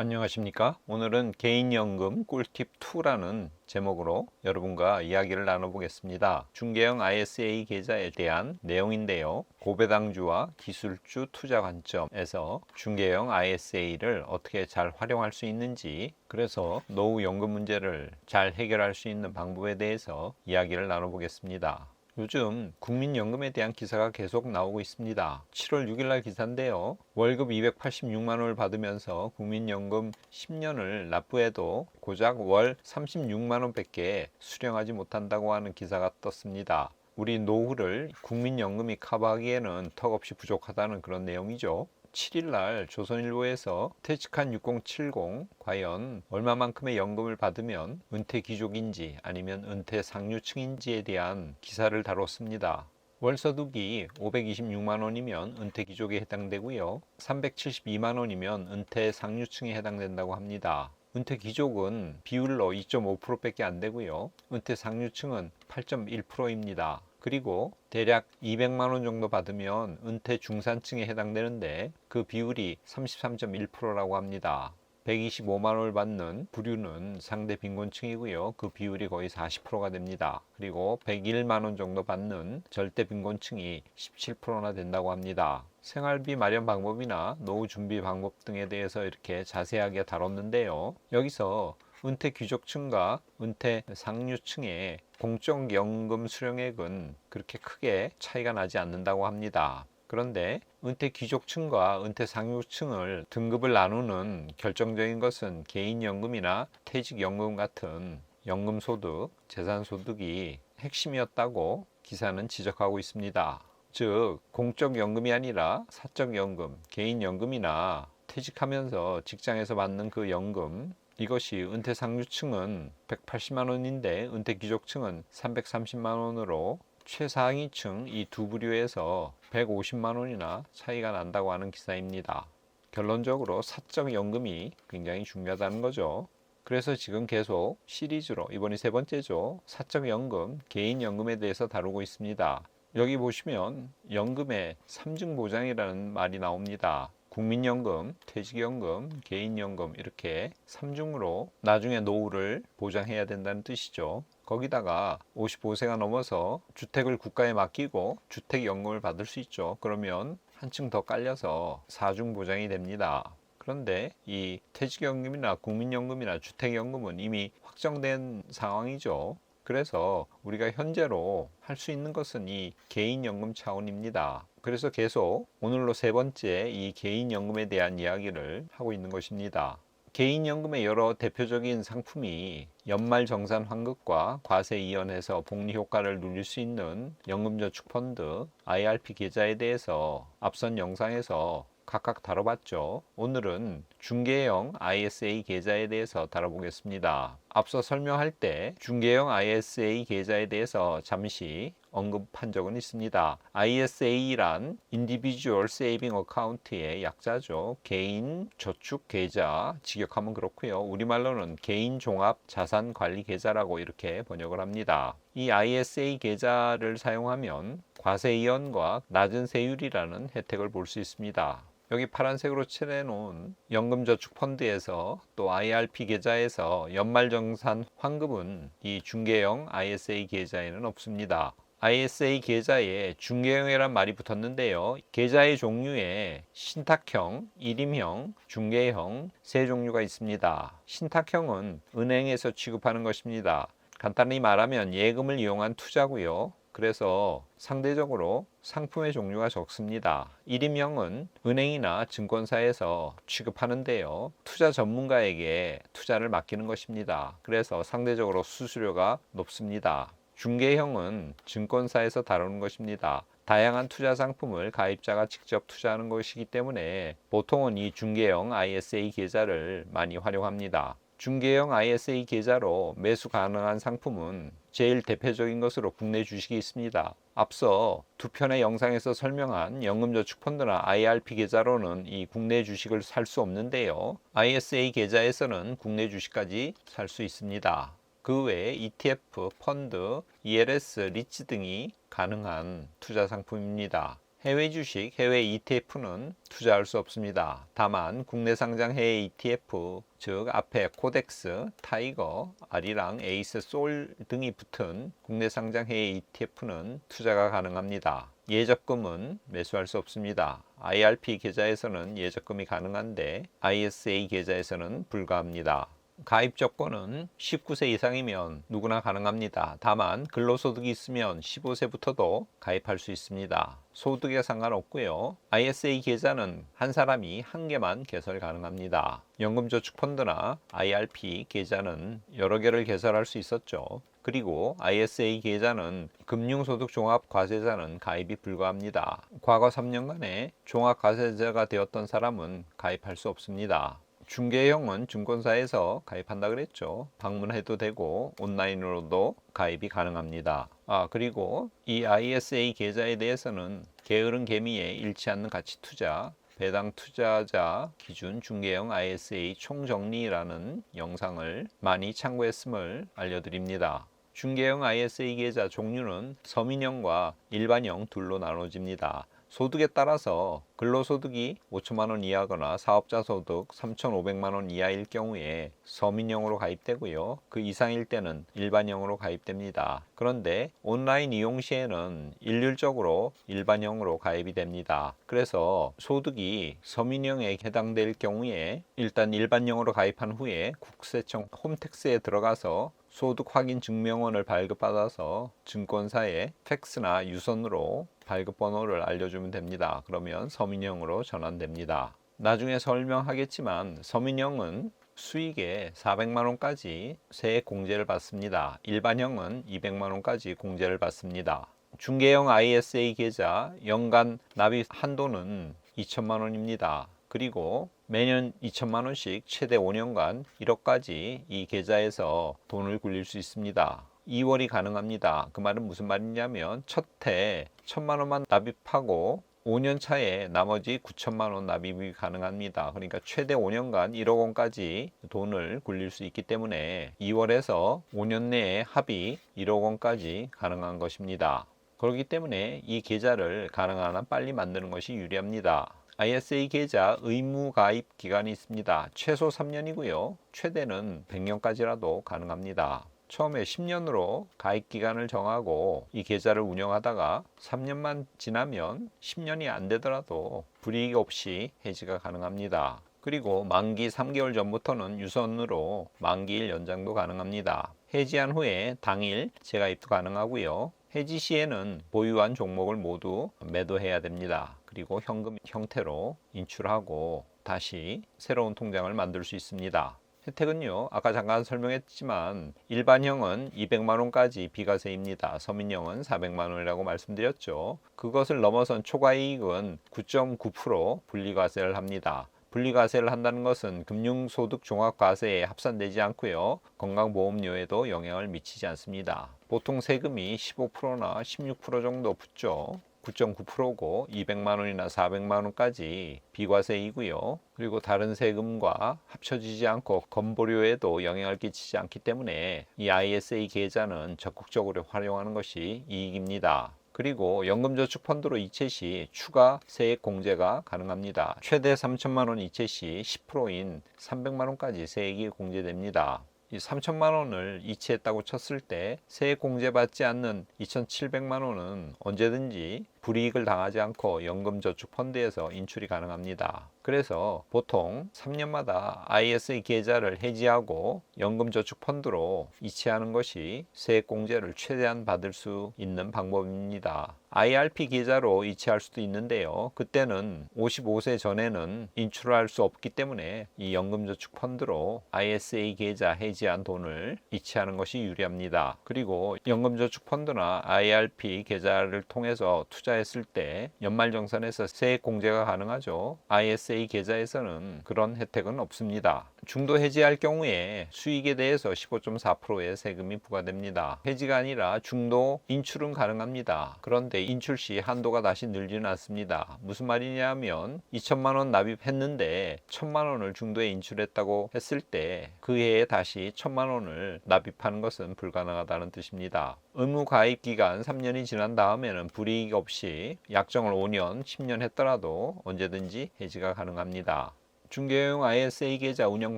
안녕하십니까? 오늘은 개인연금 꿀팁2라는 제목으로 여러분과 이야기를 나눠보겠습니다. 중개형 ISA 계좌에 대한 내용인데요. 고배당주와 기술주 투자 관점에서 중개형 ISA를 어떻게 잘 활용할 수 있는지, 그래서 노후 연금 문제를 잘 해결할 수 있는 방법에 대해서 이야기를 나눠보겠습니다. 요즘 국민연금에 대한 기사가 계속 나오고 있습니다. 7월 6일 날 기사인데요. 월급 286만 원을 받으면서 국민연금 10년을 납부해도 고작 월 36만 원밖에 수령하지 못한다고 하는 기사가 떴습니다. 우리 노후를 국민연금이 커버하기에는 턱없이 부족하다는 그런 내용이죠. 7일 날 조선일보에서 퇴직한 6070 과연 얼마만큼의 연금을 받으면 은퇴 귀족인지 아니면 은퇴 상류층인지에 대한 기사를 다뤘습니다. 월소득이 526만 원이면 은퇴 귀족에 해당되고요. 372만 원이면 은퇴 상류층에 해당된다고 합니다. 은퇴 귀족은 비율로 2.5%밖에 안 되고요. 은퇴 상류층은 8.1%입니다. 그리고 대략 200만 원 정도 받으면 은퇴 중산층에 해당되는데 그 비율이 33.1%라고 합니다. 125만 원을 받는 부류는 상대 빈곤층이고요. 그 비율이 거의 40%가 됩니다. 그리고 101만 원 정도 받는 절대 빈곤층이 17%나 된다고 합니다. 생활비 마련 방법이나 노후 준비 방법 등에 대해서 이렇게 자세하게 다뤘는데요. 여기서 은퇴 귀족층과 은퇴 상류층의 공적연금 수령액은 그렇게 크게 차이가 나지 않는다고 합니다. 그런데 은퇴 귀족층과 은퇴 상류층을 등급을 나누는 결정적인 것은 개인연금이나 퇴직연금 같은 연금소득, 재산소득이 핵심이었다고 기사는 지적하고 있습니다. 즉 공적연금이 아니라 사적연금, 개인연금이나 퇴직하면서 직장에서 받는 그 연금, 이것이 은퇴 상류층은 180만 원인데 은퇴 귀족층은 330만 원으로 최상위층 이 두 부류에서 150만 원이나 차이가 난다고 하는 기사입니다. 결론적으로 사적연금이 굉장히 중요하다는 거죠. 그래서 지금 계속 시리즈로 이번이 세 번째죠. 사적연금, 개인연금에 대해서 다루고 있습니다. 여기 보시면 연금의 3중 보장이라는 말이 나옵니다. 국민연금, 퇴직연금, 개인연금 이렇게 3중으로 나중에 노후를 보장해야 된다는 뜻이죠. 거기다가 55세가 넘어서 주택을 국가에 맡기고 주택연금을 받을 수 있죠. 그러면 한층 더 깔려서 4중 보장이 됩니다. 그런데 이 퇴직연금이나 국민연금이나 주택연금은 이미 확정된 상황이죠. 그래서 우리가 현재로 할 수 있는 것은 이 개인연금 차원입니다. 그래서 계속 오늘로 세 번째 이 개인연금에 대한 이야기를 하고 있는 것입니다. 개인연금의 여러 대표적인 상품이 연말정산 환급과 과세 이연해서 복리효과를 누릴 수 있는 연금저축펀드, IRP 계좌에 대해서 앞선 영상에서 각각 다뤄봤죠. 오늘은 중개형 ISA 계좌에 대해서 다뤄보겠습니다. 앞서 설명할 때 중개형 ISA 계좌에 대해서 잠시 언급한 적은 있습니다. ISA란 Individual Saving Account의 약자죠. 개인 저축 계좌, 직역하면 그렇고요. 우리말로는 개인 종합 자산 관리 계좌라고 이렇게 번역을 합니다. 이 ISA 계좌를 사용하면 과세 이연과 낮은 세율이라는 혜택을 볼 수 있습니다. 여기 파란색으로 칠해놓은 연금저축펀드에서 또 IRP 계좌에서 연말정산 환급은 이 중개형 ISA 계좌에는 없습니다. ISA 계좌에 중개형이란 말이 붙었는데요. 계좌의 종류에 신탁형, 일임형, 중개형 세 종류가 있습니다. 신탁형은 은행에서 취급하는 것입니다. 간단히 말하면 예금을 이용한 투자고요. 그래서 상대적으로 상품의 종류가 적습니다. 일임형은 은행이나 증권사에서 취급하는데요. 투자 전문가에게 투자를 맡기는 것입니다. 그래서 상대적으로 수수료가 높습니다. 중개형은 증권사에서 다루는 것입니다. 다양한 투자 상품을 가입자가 직접 투자하는 것이기 때문에 보통은 이 중개형 ISA 계좌를 많이 활용합니다. 중개형 ISA 계좌로 매수 가능한 상품은 제일 대표적인 것으로 국내 주식이 있습니다. 앞서 두 편의 영상에서 설명한 연금저축펀드나 IRP 계좌로는 이 국내 주식을 살 수 없는데요. ISA 계좌에서는 국내 주식까지 살 수 있습니다. 그 외에 ETF, 펀드, ELS, 리츠 등이 가능한 투자 상품입니다. 해외 주식, 해외 ETF는 투자할 수 없습니다. 다만 국내 상장 해외 ETF, 즉 앞에 코덱스, 타이거, 아리랑, 에이스, 솔 등이 붙은 국내 상장 해외 ETF는 투자가 가능합니다. 예적금은 매수할 수 없습니다. IRP 계좌에서는 예적금이 가능한데 ISA 계좌에서는 불가합니다. 가입 조건은 19세 이상이면 누구나 가능합니다. 다만 근로소득이 있으면 15세부터도 가입할 수 있습니다. 소득에 상관없고요. ISA 계좌는 한 사람이 한 개만 개설 가능합니다. 연금저축펀드나 IRP 계좌는 여러 개를 개설할 수 있었죠. 그리고 ISA 계좌는 금융소득종합과세자는 가입이 불가합니다. 과거 3년간에 종합과세자가 되었던 사람은 가입할 수 없습니다. 중개형은 증권사에서 가입한다 그랬죠. 방문해도 되고 온라인으로도 가입이 가능합니다. 그리고 이 ISA 계좌에 대해서는 게으른 개미에 잃지 않는 가치 투자, 배당 투자자 기준 중개형 ISA 총정리라는 영상을 많이 참고했음을 알려드립니다. 중개형 ISA 계좌 종류는 서민형과 일반형 둘로 나눠집니다. 소득에 따라서 근로소득이 5천만 원 이하거나 사업자 소득 3,500만 원 이하일 경우에 서민형으로 가입되고요. 그 이상일 때는 일반형으로 가입됩니다. 그런데 온라인 이용 시에는 일률적으로 일반형으로 가입이 됩니다. 그래서 소득이 서민형에 해당될 경우에 일단 일반형으로 가입한 후에 국세청 홈택스에 들어가서 소득 확인 증명원을 발급받아서 증권사에 팩스나 유선으로 발급번호를 알려주면 됩니다. 그러면 서민형으로 전환됩니다. 나중에 설명하겠지만 서민형은 수익의 400만 원까지 세액 공제를 받습니다. 일반형은 200만 원까지 공제를 받습니다. 중개형 ISA 계좌 연간 납입 한도는 2천만 원입니다. 그리고 매년 2천만 원씩 최대 5년간 1억까지 이 계좌에서 돈을 굴릴 수 있습니다. 2월이 가능합니다. 그 말은 무슨 말이냐면 첫 해 1천만 원만 납입하고 5년 차에 나머지 9천만 원 납입이 가능합니다. 그러니까 최대 5년간 1억 원까지 돈을 굴릴 수 있기 때문에 2월에서 5년 내에 합이 1억 원까지 가능한 것입니다. 그렇기 때문에 이 계좌를 가능한 한 빨리 만드는 것이 유리합니다. ISA 계좌 의무 가입 기간이 있습니다. 최소 3년이고요. 최대는 100년까지라도 가능합니다. 처음에 10년으로 가입 기간을 정하고 이 계좌를 운영하다가 3년만 지나면 10년이 안 되더라도 불이익 없이 해지가 가능합니다. 그리고 만기 3개월 전부터는 유선으로 만기일 연장도 가능합니다. 해지한 후에 당일 재가입도 가능하고요. 해지 시에는 보유한 종목을 모두 매도해야 됩니다. 그리고 현금 형태로 인출하고 다시 새로운 통장을 만들 수 있습니다. 혜택은요, 아까 잠깐 설명했지만 일반형은 200만 원까지 비과세입니다. 서민형은 400만 원이라고 말씀드렸죠. 그것을 넘어선 초과이익은 9.9% 분리과세를 합니다. 분리과세를 한다는 것은 금융소득종합과세에 합산되지 않고요. 건강보험료에도 영향을 미치지 않습니다. 보통 세금이 15%나 16% 정도 붙죠. 9.9%고 200만 원이나 400만 원까지 비과세이고요. 그리고 다른 세금과 합쳐지지 않고 건보료에도 영향을 끼치지 않기 때문에 이 ISA 계좌는 적극적으로 활용하는 것이 이익입니다. 그리고 연금저축펀드로 이체 시 추가 세액 공제가 가능합니다. 최대 3천만 원 이체 시 10%인 300만 원까지 세액이 공제됩니다. 이 3천만 원을 이체했다고 쳤을 때 세액 공제받지 않는 2,700만 원은 언제든지 불이익을 당하지 않고 연금저축펀드에서 인출이 가능합니다. 그래서 보통 3년마다 ISA 계좌를 해지하고 연금저축펀드로 이체하는 것이 세액 공제를 최대한 받을 수 있는 방법입니다. IRP 계좌로 이체할 수도 있는데요. 그때는 55세 전에는 인출할 수 없기 때문에 이 연금저축펀드로 ISA 계좌 해지한 돈을 이체하는 것이 유리합니다. 그리고 연금저축펀드나 IRP 계좌를 통해서 투자했을 때 연말정산에서 세액 공제가 가능하죠. ISA 계좌에서는 그런 혜택은 없습니다. 중도 해지할 경우에 수익에 대해서 15.4%의 세금이 부과됩니다. 해지가 아니라 중도 인출은 가능합니다. 그런데 인출 시 한도가 다시 늘지는 않습니다. 무슨 말이냐면 2천만 원 납입했는데 1천만 원을 중도에 인출했다고 했을 때 그 해에 다시 1천만 원을 납입하는 것은 불가능하다는 뜻입니다. 의무 가입 기간 3년이 지난 다음에는 불이익 없이 약정을 5년, 10년 했더라도 언제든지 해지가 가능합니다. 중개형 ISA 계좌 운영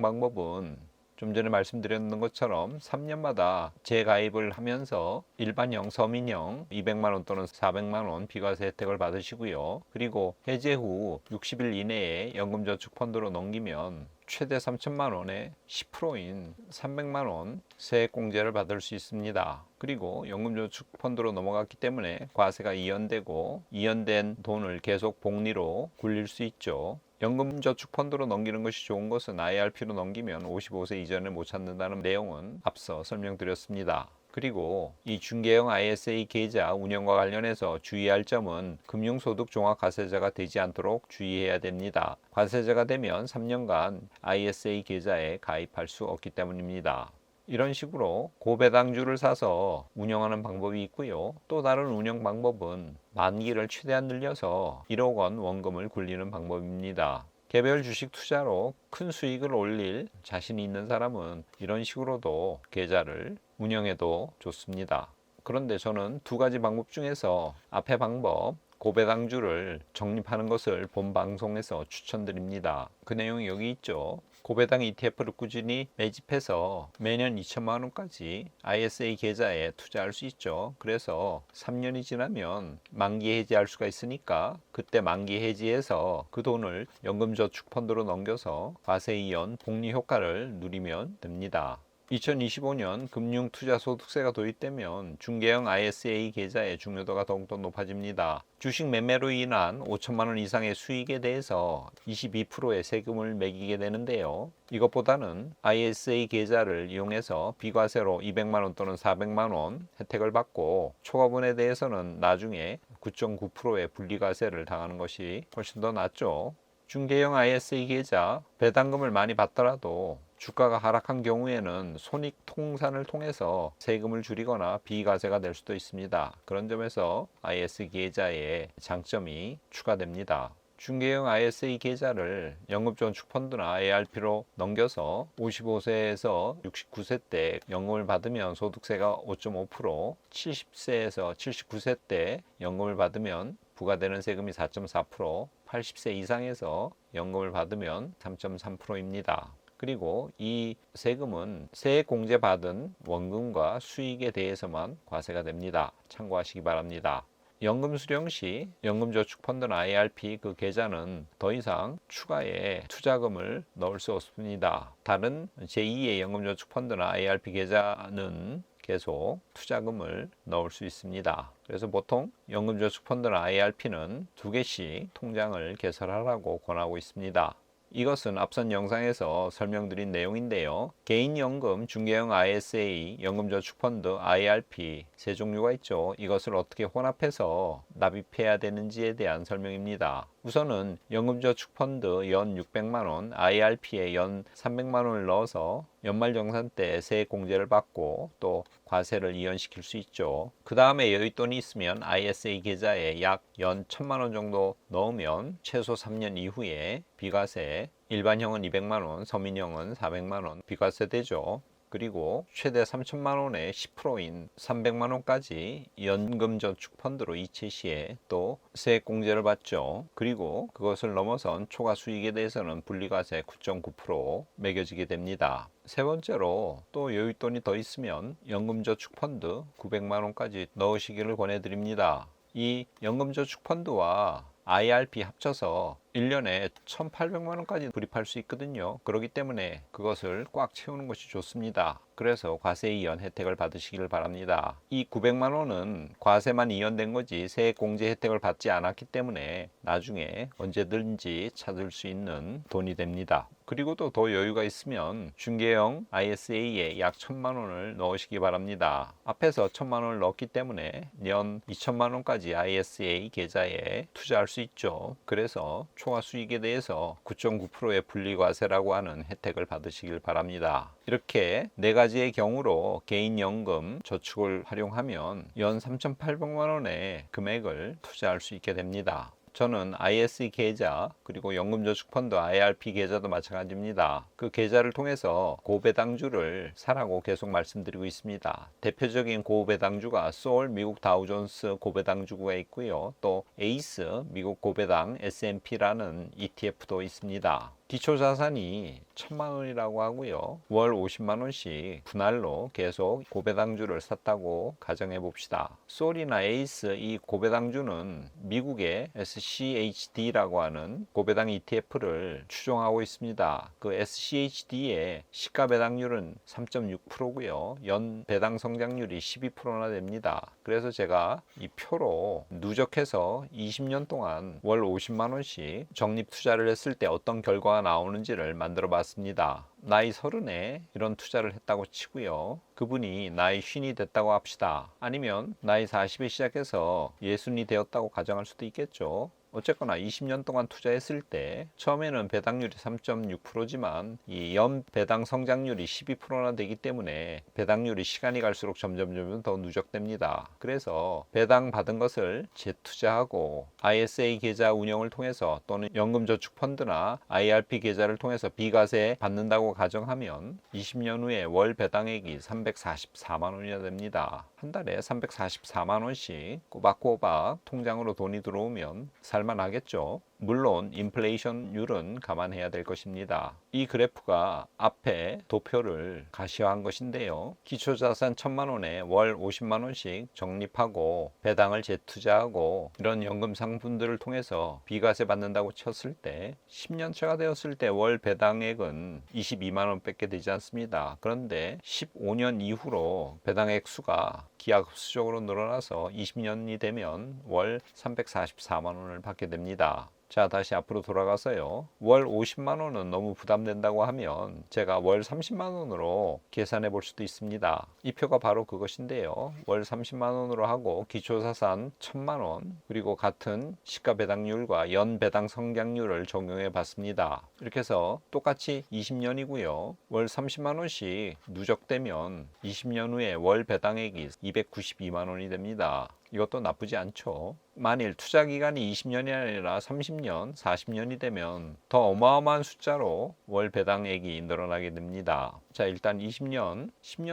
방법은 좀 전에 말씀드렸던 것처럼 3년마다 재가입을 하면서 일반형, 서민형 200만 원 또는 400만 원 비과세 혜택을 받으시고요. 그리고 해제 후 60일 이내에 연금저축펀드로 넘기면 최대 3천만 원의 10%인 300만 원 세액공제를 받을 수 있습니다. 그리고 연금저축펀드로 넘어갔기 때문에 과세가 이연되고 이연된 돈을 계속 복리로 굴릴 수 있죠. 연금저축펀드로 넘기는 것이 좋은 것은 IRP로 넘기면 55세 이전에 못 찾는다는 내용은 앞서 설명드렸습니다. 그리고 이 중개형 ISA 계좌 운영과 관련해서 주의할 점은 금융소득 종합과세자가 되지 않도록 주의해야 됩니다. 과세자가 되면 3년간 ISA 계좌에 가입할 수 없기 때문입니다. 이런 식으로 고배당주를 사서 운영하는 방법이 있고요. 또 다른 운영 방법은 만기를 최대한 늘려서 1억 원 원금을 굴리는 방법입니다. 개별 주식 투자로 큰 수익을 올릴 자신이 있는 사람은 이런 식으로도 계좌를 운영해도 좋습니다. 그런데 저는 두 가지 방법 중에서 앞의 방법 고배당주를 적립하는 것을 본 방송에서 추천드립니다. 그 내용이 여기 있죠. 고배당 ETF를 꾸준히 매집해서 매년 2천만 원까지 ISA 계좌에 투자할 수 있죠. 그래서 3년이 지나면 만기 해지할 수가 있으니까 그때 만기 해지해서 그 돈을 연금저축펀드로 넘겨서 과세 이연 복리 효과를 누리면 됩니다. 2025년 금융투자소득세가 도입되면 중개형 ISA 계좌의 중요도가 더욱더 높아집니다. 주식 매매로 인한 5천만 원 이상의 수익에 대해서 22%의 세금을 매기게 되는데요. 이것보다는 ISA 계좌를 이용해서 비과세로 200만 원 또는 400만 원 혜택을 받고 초과분에 대해서는 나중에 9.9%의 분리과세를 당하는 것이 훨씬 더 낫죠. 중개형 ISA 계좌 배당금을 많이 받더라도 주가가 하락한 경우에는 손익통산을 통해서 세금을 줄이거나 비과세가 될 수도 있습니다. 그런 점에서 ISA 계좌의 장점이 추가됩니다. 중개형 ISA 계좌를 연금저축펀드나 ARP로 넘겨서 55세에서 69세 때 연금을 받으면 소득세가 5.5%, 70세에서 79세 때 연금을 받으면 부과되는 세금이 4.4%, 80세 이상에서 연금을 받으면 3.3%입니다. 그리고 이 세금은 세액공제 받은 원금과 수익에 대해서만 과세가 됩니다. 참고하시기 바랍니다. 연금 수령 시 연금저축펀드나 IRP 그 계좌는 더 이상 추가의 투자금을 넣을 수 없습니다. 다른 제2의 연금저축펀드나 IRP 계좌는 계속 투자금을 넣을 수 있습니다. 그래서 보통 연금저축펀드나 IRP는 2개씩 통장을 개설하라고 권하고 있습니다. 이것은 앞선 영상에서 설명드린 내용인데요. 개인연금, 중개형 ISA, 연금저축펀드, IRP 세 종류가 있죠. 이것을 어떻게 혼합해서 납입해야 되는지에 대한 설명입니다. 우선은 연금저축펀드 연 600만 원, IRP에 연 300만 원을 넣어서 연말정산 때 세액공제를 받고 또 과세를 이연시킬 수 있죠. 그 다음에 여윳돈이 있으면 ISA 계좌에 약 연 1천만 원 정도 넣으면 최소 3년 이후에 비과세, 일반형은 200만 원, 서민형은 400만 원 비과세 되죠. 그리고 최대 3천만 원의 10%인 300만 원까지 연금저축펀드로 이체 시에 또 세액공제를 받죠. 그리고 그것을 넘어선 초과 수익에 대해서는 분리과세 9.9% 매겨지게 됩니다. 세 번째로 또 여윳돈이 더 있으면 연금저축펀드 900만 원까지 넣으시기를 권해드립니다. 이 연금저축펀드와 IRP 합쳐서 1년에 1,800만 원까지 불입할 수 있거든요. 그렇기 때문에 그것을 꽉 채우는 것이 좋습니다. 그래서 과세 이연 혜택을 받으시길 바랍니다. 이 900만 원은 과세만 이연된 거지 세액공제 혜택을 받지 않았기 때문에 나중에 언제든지 찾을 수 있는 돈이 됩니다. 그리고 또 더 여유가 있으면 중개형 ISA에 약 1,000만 원을 넣으시기 바랍니다. 앞에서 1,000만 원을 넣었기 때문에 연 2,000만 원까지 ISA 계좌에 투자할 수 있죠. 그래서 초과 수익에 대해서 9.9%의 분리과세라고 하는 혜택을 받으시길 바랍니다. 이렇게 네 가지의 경우로 개인연금 저축을 활용하면 연 3,800만 원의 금액을 투자할 수 있게 됩니다. 저는 ISE 계좌 그리고 연금저축펀드 IRP 계좌도 마찬가지입니다. 그 계좌를 통해서 고배당주를 사라고 계속 말씀드리고 있습니다. 대표적인 고배당주가 소울 미국 다우존스 고배당주가 있고요. 또 에이스 미국 고배당 S&P라는 ETF도 있습니다. 기초자산이 1,000만 원이라고 하고요. 월 50만 원씩 분할로 계속 고배당주를 샀다고 가정해 봅시다. 소울이나 에이스 이 고배당주는 미국의 SCHD라고 하는 고배당 ETF를 추종하고 있습니다. 그 SCHD의 시가 배당률은 3.6%고요. 연 배당 성장률이 12%나 됩니다. 그래서 제가 이 표로 누적해서 20년 동안 월 50만 원씩 적립 투자를 했을 때 어떤 결과가 나오는지를 만들어 봤습니다. 나이 30에 이런 투자를 했다고 치고요. 그분이 나이 50이 됐다고 합시다. 아니면 나이 40에 시작해서 60이 되었다고 가정할 수도 있겠죠. 어쨌거나 20년 동안 투자했을 때 처음에는 배당률이 3.6%지만 이 연 배당 성장률이 12%나 되기 때문에 배당률이 시간이 갈수록 점점 더 누적됩니다. 그래서 배당 받은 것을 재투자하고 ISA 계좌 운영을 통해서 또는 연금저축펀드나 IRP 계좌를 통해서 비과세 받는다고 가정하면 20년 후에 월 배당액이 344만 원이나 됩니다. 한 달에 344만 원씩 꼬박꼬박 통장으로 돈이 들어오면 살만하겠죠. 물론 인플레이션율은 감안해야 될 것입니다. 이 그래프가 앞에 도표를 가시화한 것인데요. 기초자산 1,000만 원에 월 50만 원씩 적립하고 배당을 재투자하고 이런 연금 상품들을 통해서 비과세 받는다고 쳤을 때 10년차가 되었을 때 월 배당액은 22만 원 밖에 되지 않습니다. 그런데 15년 이후로 배당액 수가 기하급수적으로 늘어나서 20년이 되면 월 344만 원을 받게 됩니다. 자, 다시 앞으로 돌아가서요. 월 50만 원은 너무 부담된다고 하면 제가 월 30만 원으로 계산해 볼 수도 있습니다. 이 표가 바로 그것인데요. 월 30만 원으로 하고 기초자산 1,000만 원 그리고 같은 시가 배당률과 연 배당 성장률을 적용해 봤습니다. 이렇게 해서 똑같이 20년이고요. 월 30만 원씩 누적되면 20년 후에 월 배당액이 292만 원이 됩니다. 이것도 나쁘지 않죠. 만일 투자 기간이 20년이 아니라 30년, 40년이 되면 더 어마어마한 숫자로 월 배당액이 늘어나게 됩니다. 자, 일단 10년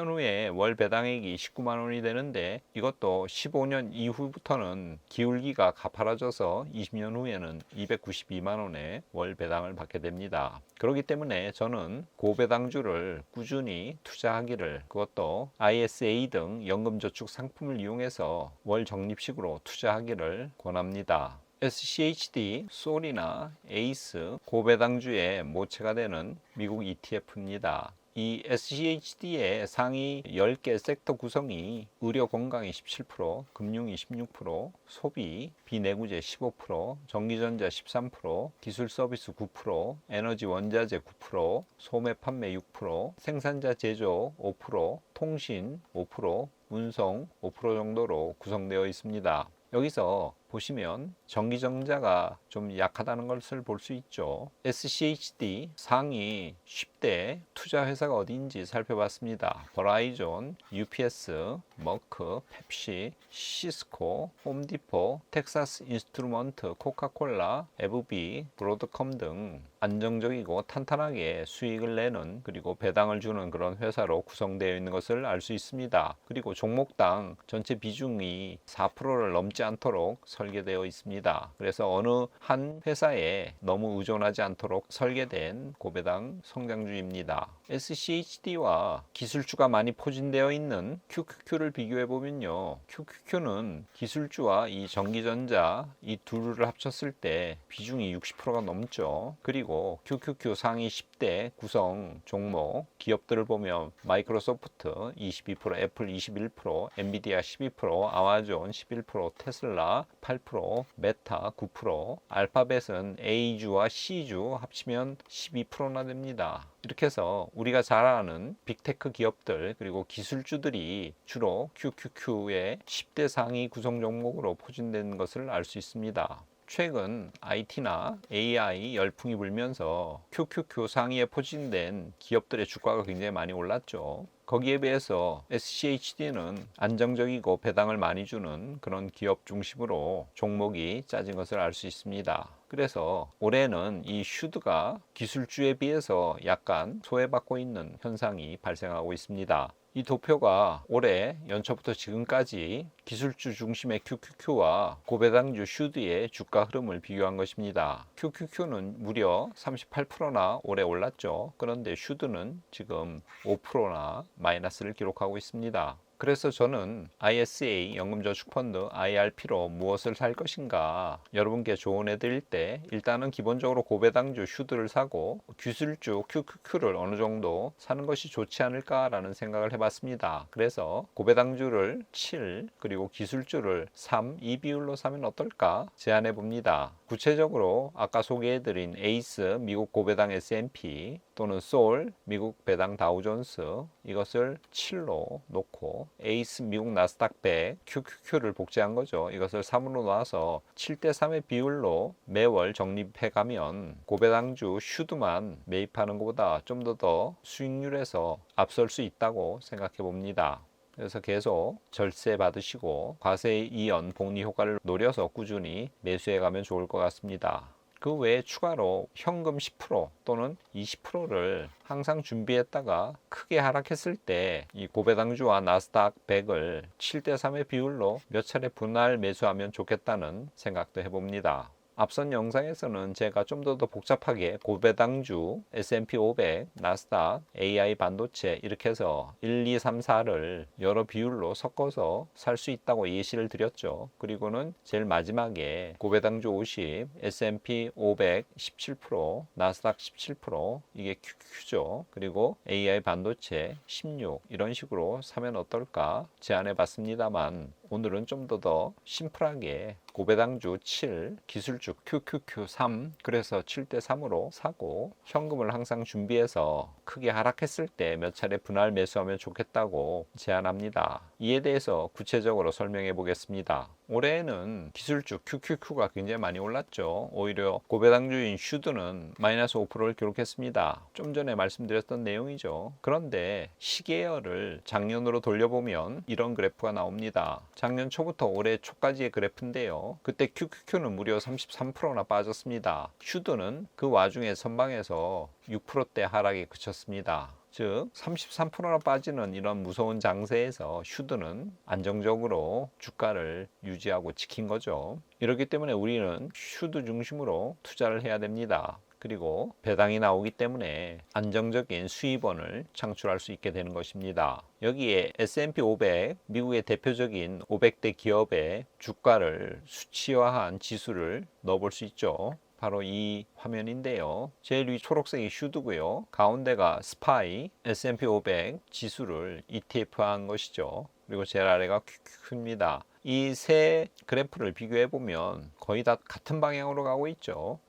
후에 월 배당액이 19만 원이 되는데 이것도 15년 이후부터는 기울기가 가파라져서 20년 후에는 292만 원의 월 배당을 받게 됩니다. 그렇기 때문에 저는 고배당주를 꾸준히 투자하기를, 그것도 ISA 등 연금저축 상품을 이용해서 월 적립식으로 투자하기를 권합니다. SCHD, 소울이나 에이스, 고배당주의 모체가 되는 미국 ETF입니다. 이 SCHD의 상위 10개 섹터 구성이 의료 건강이 17%, 금융이 16%, 소비, 비내구재 15%, 전기전자 13%, 기술 서비스 9%, 에너지 원자재 9%, 소매 판매 6%, 생산자 제조 5%, 통신 5%, 운송 5% 정도로 구성되어 있습니다. 여기서 보시면 전기전자가 좀 약하다는 것을 볼 수 있죠. SCHD 상위 10대 투자 회사가 어디인지 살펴봤습니다. 버라이존, UPS, 머크, 펩시, 시스코, 홈디포, 텍사스 인스트루먼트, 코카콜라, FB, 브로드컴 등 안정적이고 탄탄하게 수익을 내는 그리고 배당을 주는 그런 회사로 구성되어 있는 것을 알 수 있습니다. 그리고 종목당 전체 비중이 4%를 넘지 않도록 설계되어 있습니다. 그래서 어느 한 회사에 너무 의존하지 않도록 설계된 고배당 성장주입니다. SCHD와 기술주가 많이 포진되어 있는 QQQ를 비교해 보면요. QQQ는 기술주와 이 전기전자 이 둘을 합쳤을 때 비중이 60%가 넘죠. 그리고 QQQ 상위 10대 구성 종목 기업들을 보면 마이크로소프트 22%, 애플 21%, 엔비디아 12%, 아마존 11%, 테슬라 8%, 메타 9%, 알파벳은 A주와 C주 합치면 12%나 됩니다. 이렇게 해서 우리가 잘 아는 빅테크 기업들 그리고 기술주들이 주로 QQQ의 10대 상위 구성 종목으로 포진된 것을 알 수 있습니다. 최근 IT나 AI 열풍이 불면서 QQQ 상위에 포진된 기업들의 주가가 굉장히 많이 올랐죠. 거기에 비해서 SCHD는 안정적이고 배당을 많이 주는 그런 기업 중심으로 종목이 짜진 것을 알 수 있습니다. 그래서 올해는 이 슈드가 기술주에 비해서 약간 소외받고 있는 현상이 발생하고 있습니다. 이 도표가 올해 연초부터 지금까지 기술주 중심의 QQQ와 고배당주 슈드의 주가 흐름을 비교한 것입니다. QQQ는 무려 38%나 올해 올랐죠. 그런데 슈드는 지금 5%나 마이너스를 기록하고 있습니다. 그래서 저는 ISA 연금저축펀드 IRP로 무엇을 살 것인가 여러분께 조언해 드릴 때 일단은 기본적으로 고배당주 슈드를 사고 기술주 QQQ를 어느 정도 사는 것이 좋지 않을까라는 생각을 해봤습니다. 그래서 고배당주를 7 그리고 기술주를 3, 이 비율로 사면 어떨까 제안해 봅니다. 구체적으로 아까 소개해 드린 에이스 미국 고배당 S&P 또는 솔 미국 배당 다우존스 이것을 7로 놓고 에이스 미국 나스닥 100 QQQ를 복제한 거죠. 이것을 3으로 놔서 7대3의 비율로 매월 적립해 가면 고배당주 슈드만 매입하는 것보다 좀 더 수익률에서 앞설 수 있다고 생각해 봅니다. 그래서 계속 절세 받으시고 과세 이연 복리 효과를 노려서 꾸준히 매수해 가면 좋을 것 같습니다. 그 외에 추가로 현금 10% 또는 20%를 항상 준비했다가 크게 하락했을 때 이 고배당주와 나스닥 100을 7대3의 비율로 몇 차례 분할 매수하면 좋겠다는 생각도 해봅니다. 앞선 영상에서는 제가 좀 더 복잡하게 고배당주, S&P 500, 나스닥, AI 반도체 이렇게 해서 1, 2, 3, 4를 여러 비율로 섞어서 살 수 있다고 예시를 드렸죠. 그리고는 제일 마지막에 고배당주 50, S&P 500 17%, 나스닥 17% 이게 QQ죠. 그리고 AI 반도체 16 이런 식으로 사면 어떨까 제안해 봤습니다만 오늘은 좀 더 심플하게 고배당주 7, 기술주 QQQ 3 그래서 7대3으로 사고 현금을 항상 준비해서 크게 하락했을 때 몇 차례 분할 매수하면 좋겠다고 제안합니다. 이에 대해서 구체적으로 설명해 보겠습니다. 올해에는 기술주 QQQ가 굉장히 많이 올랐죠. 오히려 고배당주인 슈드는 마이너스 5%를 기록했습니다. 좀 전에 말씀드렸던 내용이죠. 그런데 시계열을 작년으로 돌려보면 이런 그래프가 나옵니다. 작년 초부터 올해 초까지의 그래프인데요. 그때 QQQ는 무려 33%나 빠졌습니다. 슈드는 그 와중에 선방에서 6%대 하락에 그쳤습니다. 즉 33%나 빠지는 이런 무서운 장세에서 슈드는 안정적으로 주가를 유지하고 지킨 거죠. 이렇기 때문에 우리는 슈드 중심으로 투자를 해야 됩니다. 그리고 배당이 나오기 때문에 안정적인 수입원을 창출할 수 있게 되는 것입니다. 여기에 S&P 500, 미국의 대표적인 500대 기업의 주가를 수치화한 지수를 넣어볼 수 있죠. 바로 이 화면인데요. 제일 위 초록색이 슈드고요. 가운데가 스파이, S&P 500 지수를 ETF화한 것이죠. 그리고 제일 아래가 QQQ입니다. 이 세 그래프를 비교해 보면 거의 다 같은 방향으로 가고 있죠.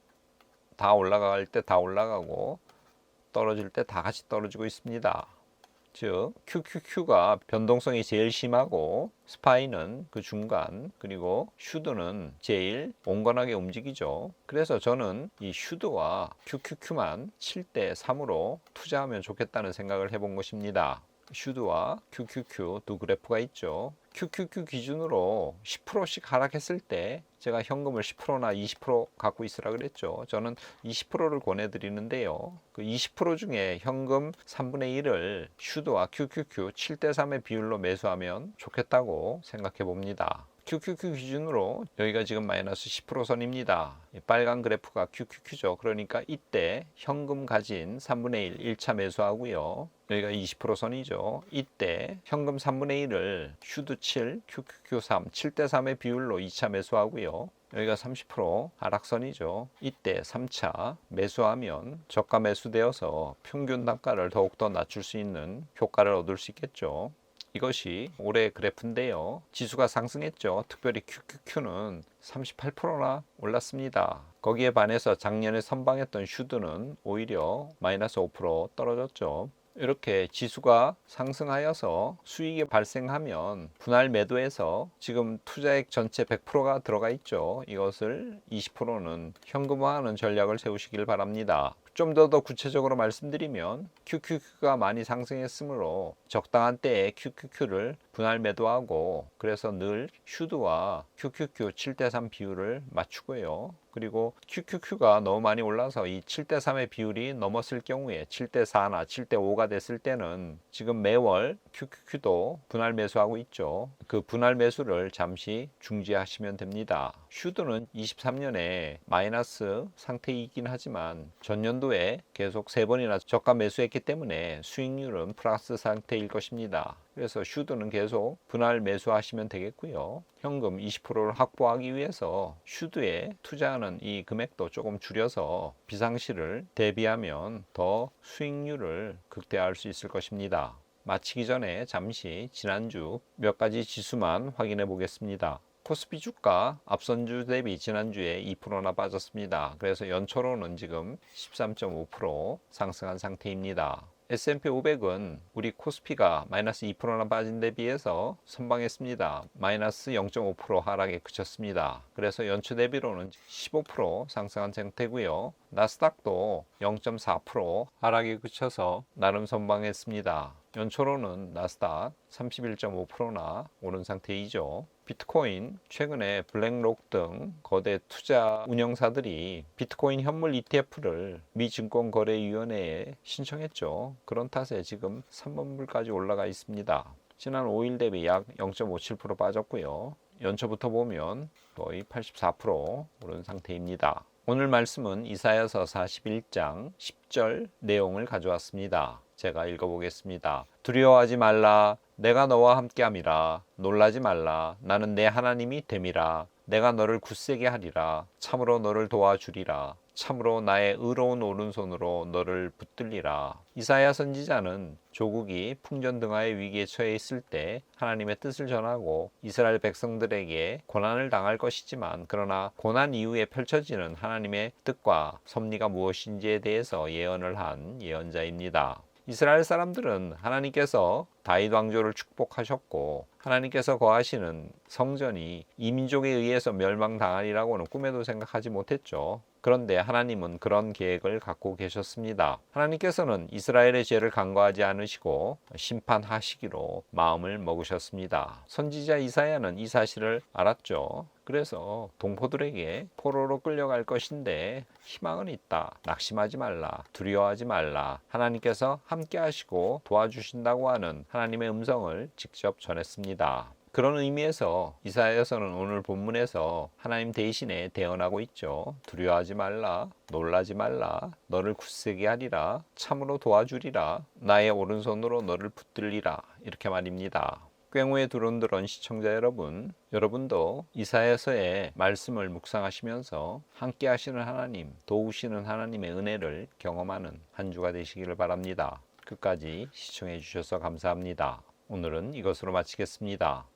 다 올라갈 때 다 올라가고 떨어질 때 다 같이 떨어지고 있습니다. 즉 QQQ가 변동성이 제일 심하고 스파이는 그 중간 그리고 슈드는 제일 온건하게 움직이죠. 그래서 저는 이 슈드와 QQQ만 7대3으로 투자하면 좋겠다는 생각을 해본 것입니다. 슈드와 QQQ 두 그래프가 있죠. QQQ 기준으로 10%씩 하락했을 때 제가 현금을 10%나 20% 갖고 있으라 그랬죠. 저는 20%를 권해드리는데요. 그 20% 중에 현금 3분의 1을 슈드와 QQQ 7대3의 비율로 매수하면 좋겠다고 생각해 봅니다. QQQ 기준으로 여기가 지금 마이너스 10% 선입니다. 빨간 그래프가 QQQ죠. 그러니까 이때 현금 가진 3분의 1 1차 매수하고요. 여기가 20% 선이죠. 이때 현금 3분의 1을 슈드 7, QQQ 3, 7대3의 비율로 2차 매수하고요. 여기가 30% 하락선이죠. 이때 3차 매수하면 저가 매수되어서 평균 단가를 더욱더 낮출 수 있는 효과를 얻을 수 있겠죠. 이것이 올해 그래프인데요. 지수가 상승했죠. 특별히 QQQ는 38%나 올랐습니다. 거기에 반해서 작년에 선방했던 슈드는 오히려 마이너스 5% 떨어졌죠. 이렇게 지수가 상승하여서 수익이 발생하면 분할 매도해서 지금 투자액 전체 100%가 들어가 있죠. 이것을 20%는 현금화하는 전략을 세우시길 바랍니다. 좀 더 구체적으로 말씀드리면 QQQ가 많이 상승했으므로 적당한 때에 QQQ를 분할 매도하고, 그래서 늘 슈드와 QQQ 7대3 비율을 맞추고요. 그리고 QQQ가 너무 많이 올라서 이 7대3의 비율이 넘었을 경우에 7대4나 7대5가 됐을 때는 지금 매월 QQQ도 분할 매수하고 있죠. 그 분할 매수를 잠시 중지하시면 됩니다. 슈드는 23년에 마이너스 상태이긴 하지만 전년도에 계속 3번이나 저가 매수했기 때문에 수익률은 플러스 상태일 것입니다. 그래서 슈드는 계속 분할 매수하시면 되겠고요. 현금 20%를 확보하기 위해서 슈드에 투자하는 이 금액도 조금 줄여서 비상시를 대비하면 더 수익률을 극대화할 수 있을 것입니다. 마치기 전에 잠시 지난주 몇 가지 지수만 확인해 보겠습니다. 코스피 주가 앞선 주 대비 지난주에 2%나 빠졌습니다. 그래서 연초로는 지금 13.5% 상승한 상태입니다. S&P 500은 우리 코스피가 마이너스 2%나 빠진 데 비해서 선방했습니다. 마이너스 0.5% 하락에 그쳤습니다. 그래서 연초 대비로는 15% 상승한 상태고요. 나스닥도 0.4% 하락에 그쳐서 나름 선방했습니다. 연초로는 나스닥 31.5%나 오른 상태이죠. 비트코인, 최근에 블랙록 등 거대 투자 운영사들이 비트코인 현물 ETF를 미 증권거래위원회에 신청했죠. 그런 탓에 지금 3번불까지 올라가 있습니다. 지난 5일 대비 약 0.57% 빠졌고요. 연초부터 보면 거의 84% 오른 상태입니다. 오늘 말씀은 이사야서 41장 10절 내용을 가져왔습니다. 제가 읽어보겠습니다. 두려워하지 말라. 내가 너와 함께함이라. 놀라지 말라. 나는 내 하나님이 됨이라. 내가 너를 굳세게 하리라. 참으로 너를 도와주리라. 참으로 나의 의로운 오른손으로 너를 붙들리라. 이사야 선지자는 조국이 풍전등화의 위기에 처해 있을 때 하나님의 뜻을 전하고 이스라엘 백성들에게 고난을 당할 것이지만, 그러나 고난 이후에 펼쳐지는 하나님의 뜻과 섭리가 무엇인지에 대해서 예언을 한 예언자입니다. 이스라엘 사람들은 하나님께서 다윗 왕조를 축복하셨고 하나님께서 거하시는 성전이 이민족에 의해서 멸망당하리라고는 꿈에도 생각하지 못했죠. 그런데 하나님은 그런 계획을 갖고 계셨습니다. 하나님께서는 이스라엘의 죄를 간과하지 않으시고 심판하시기로 마음을 먹으셨습니다. 선지자 이사야는 이 사실을 알았죠. 그래서 동포들에게 포로로 끌려갈 것인데 희망은 있다. 낙심하지 말라. 두려워하지 말라. 하나님께서 함께 하시고 도와주신다고 하는 하나님의 음성을 직접 전했습니다. 그런 의미에서 이사야서는 오늘 본문에서 하나님 대신에 대언하고 있죠. 두려워하지 말라. 놀라지 말라. 너를 굳세게 하리라. 참으로 도와주리라. 나의 오른손으로 너를 붙들리라. 이렇게 말입니다. 꽹후에 두런두런 시청자 여러분, 여러분도 이사야서의 말씀을 묵상하시면서 함께 하시는 하나님, 도우시는 하나님의 은혜를 경험하는 한 주가 되시기를 바랍니다. 끝까지 시청해 주셔서 감사합니다. 오늘은 이것으로 마치겠습니다.